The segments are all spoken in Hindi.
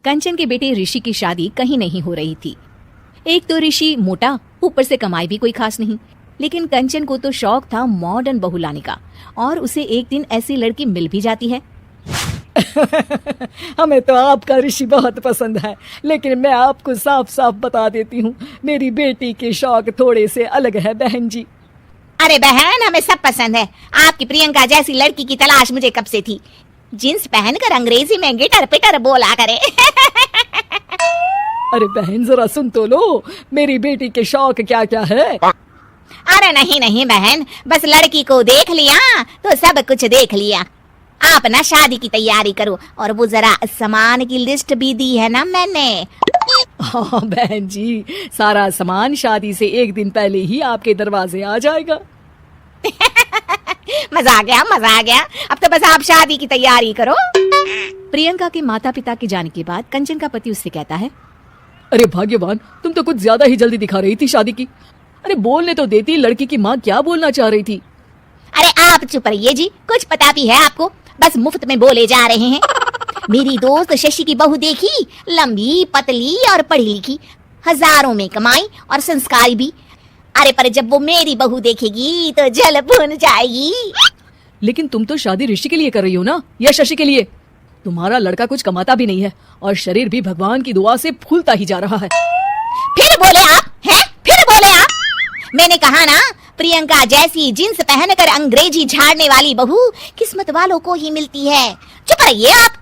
कंचन के बेटे ऋषि की शादी कहीं नहीं हो रही थी। एक तो ऋषि मोटा, ऊपर से कमाई भी कोई खास नहीं। लेकिन कंचन को तो शौक था मॉडर्न बहू लाने का, और उसे एक दिन ऐसी लड़की मिल भी जाती है। हमें तो आपका ऋषि बहुत पसंद है, लेकिन मैं आपको साफ साफ बता देती हूँ, मेरी बेटी के शौक थोड़े से अलग है बहन जी। अरे बहन, हमें सब पसंद है। आपकी प्रियंका जैसी लड़की की तलाश मुझे कब से थी। जींस पहनकर अंग्रेजी में गिटर पिटर बोला करे। अरे बहन जरा सुन तो लो, मेरी बेटी के शौक क्या क्या है। अरे नहीं नहीं बहन, बस लड़की को देख लिया तो सब कुछ देख लिया। आप ना शादी की तैयारी करो, और वो जरा सामान की लिस्ट भी दी है ना मैंने। हाँ बहन जी, सारा सामान शादी से एक दिन पहले ही आपके दरवाजे आ जाएगा। मजा आ गया, मजा आ गया। अब तो बस आप शादी की तैयारी करो। प्रियंका के माता पिता के जाने के बाद कंचन का पति उससे कहता है, अरे भाग्यवान, तुम तो कुछ ज्यादा ही जल्दी दिखा रही थी शादी की। अरे बोलने तो देती, लड़की की माँ क्या बोलना चाह रही थी। अरे आप चुप रहिए जी, कुछ पता भी है आपको, बस मुफ्त में बोले जा रहे हैं। मेरी दोस्त शशि की बहू देखी, लंबी पतली और पढ़ी लिखी, हजारों में कमाई और संस्कारी भी। अरे पर जब वो मेरी बहू देखेगी तो जल भुन जाएगी। लेकिन तुम तो शादी ऋषि के लिए कर रही हो ना, या शशि के लिए? तुम्हारा लड़का कुछ कमाता भी नहीं है, और शरीर भी भगवान की दुआ से फूलता ही जा रहा है। फिर बोले आप हैं? फिर बोले आप? मैंने कहा ना, प्रियंका जैसी जींस पहनकर अंग्रेजी झाड़ने वाली बहू किस्मत वालों को ही मिलती है। चुप रहिए आप।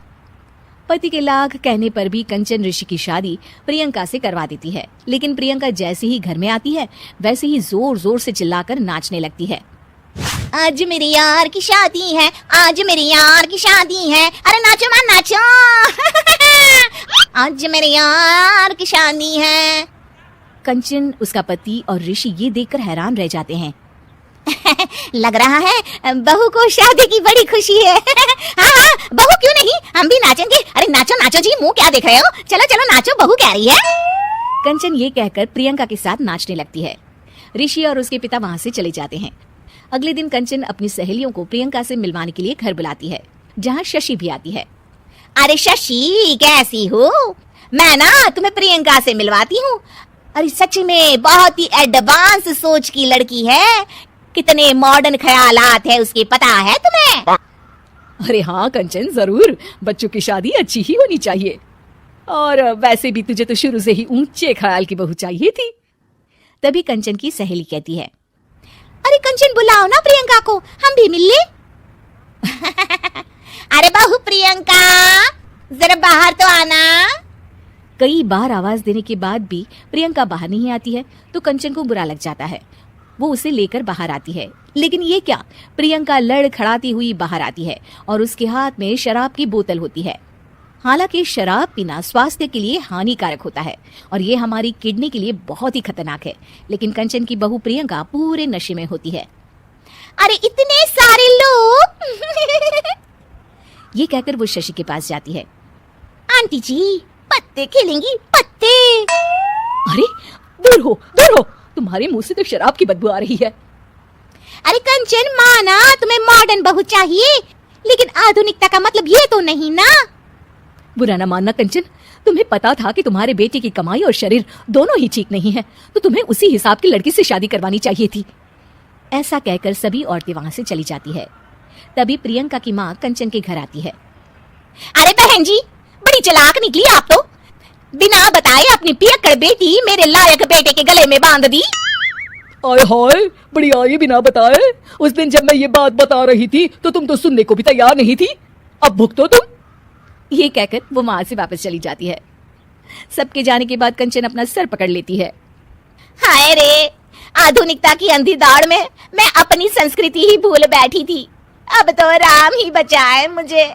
पति के लाख कहने पर भी कंचन ऋषि की शादी प्रियंका से करवा देती है। लेकिन प्रियंका जैसे ही घर में आती है, वैसे ही जोर जोर से चिल्लाकर नाचने लगती है। आज मेरे यार की शादी है, आज मेरे यार की शादी है। अरे नाचो मां नाचो। आज मेरे यार की शादी है। कंचन, उसका पति और ऋषि ये देखकर हैरान रह जाते हैं। लग रहा है बहू को शादी की बड़ी खुशी है। हाँ हाँ, बहू क्यों नहीं, हम भी नाचेंगे। अरे नाचो नाचो जी, मुंह क्या देख रहे हो, चलो चलो नाचो, बहू कह रही है। कंचन ये कहकर प्रियंका के साथ नाचने लगती है। ऋषि और उसके पिता वहाँ से चले जाते हैं। अगले दिन कंचन अपनी सहेलियों को प्रियंका से मिलवाने के लिए घर बुलाती है, जहाँ शशि भी आती है। अरे शशि, कैसी हो? मैं ना तुम्हें प्रियंका से मिलवाती हूँ। अरे सच में बहुत ही एडवांस सोच की लड़की है। कितने मॉडर्न ख्यालात है उसके, पता है तुम्हें? अरे हाँ कंचन, जरूर। बच्चों की शादी अच्छी ही होनी चाहिए, और वैसे भी तुझे तो शुरू से ही ऊंचे ख्याल की बहू चाहिए थी। तभी कंचन की सहेली कहती है, अरे कंचन बुलाओ ना प्रियंका को, हम भी मिल ले। अरे बहू प्रियंका, जरा बाहर तो आना। कई बार आवाज देने के बाद भी प्रियंका बाहर नहीं आती है, तो कंचन को बुरा लग जाता है। वो उसे लेकर बाहर आती है, लेकिन ये क्या, प्रियंका लड़खड़ाती हुई बाहर आती है और उसके हाथ में शराब की बोतल होती है। हालांकि शराब पीना स्वास्थ्य के लिए हानिकारक होता है, और ये हमारी किडनी के लिए बहुत ही खतरनाक है। लेकिन कंचन की बहू प्रियंका पूरे नशे में होती है। अरे इतने सारे लोग। ये कहकर वो शशि के पास जाती है। आंटी जी, पत्ते खेलेंगी, पत्ते। अरे दूर हो, दूर हो, तुम्हारे मुंह से तो शराब की बदबू आ रही है। अरे कंचन, माना तुम्हें मॉडर्न बहू चाहिए, लेकिन आधुनिकता का मतलब ये तो नहीं ना। बुरा ना मानना कंचन, तुम्हें पता था कि तुम्हारे बेटे की कमाई और शरीर दोनों ही ठीक नहीं है, तो तुम्हें उसी हिसाब की लड़की से शादी करवानी चाहिए थी। ऐसा कहकर सभी औरतें वहां से चली जाती है। तभी प्रियंका की माँ कंचन के घर आती है। अरे बहन जी, बड़ी चालाक निकली आप तो। बिना बताए अपनी पियक्कड़ बेटी मेरे लायक बेटे के गले में बांध दी। आय हाय, बड़ी आई बिना बताए। उस दिन जब मैं ये बात बता रही थी तो तुम तो सुनने को भी तैयार नहीं थी। अब भुगतो तुम। ये कहकर वो वहां से वापस चली जाती है। सबके जाने के बाद कंचन अपना सर पकड़ लेती है। हाय रे, आधुनिकता की अंधी दौड़ में मैं अपनी संस्कृति ही भूल बैठी थी। अब तो राम ही बचाए मुझे।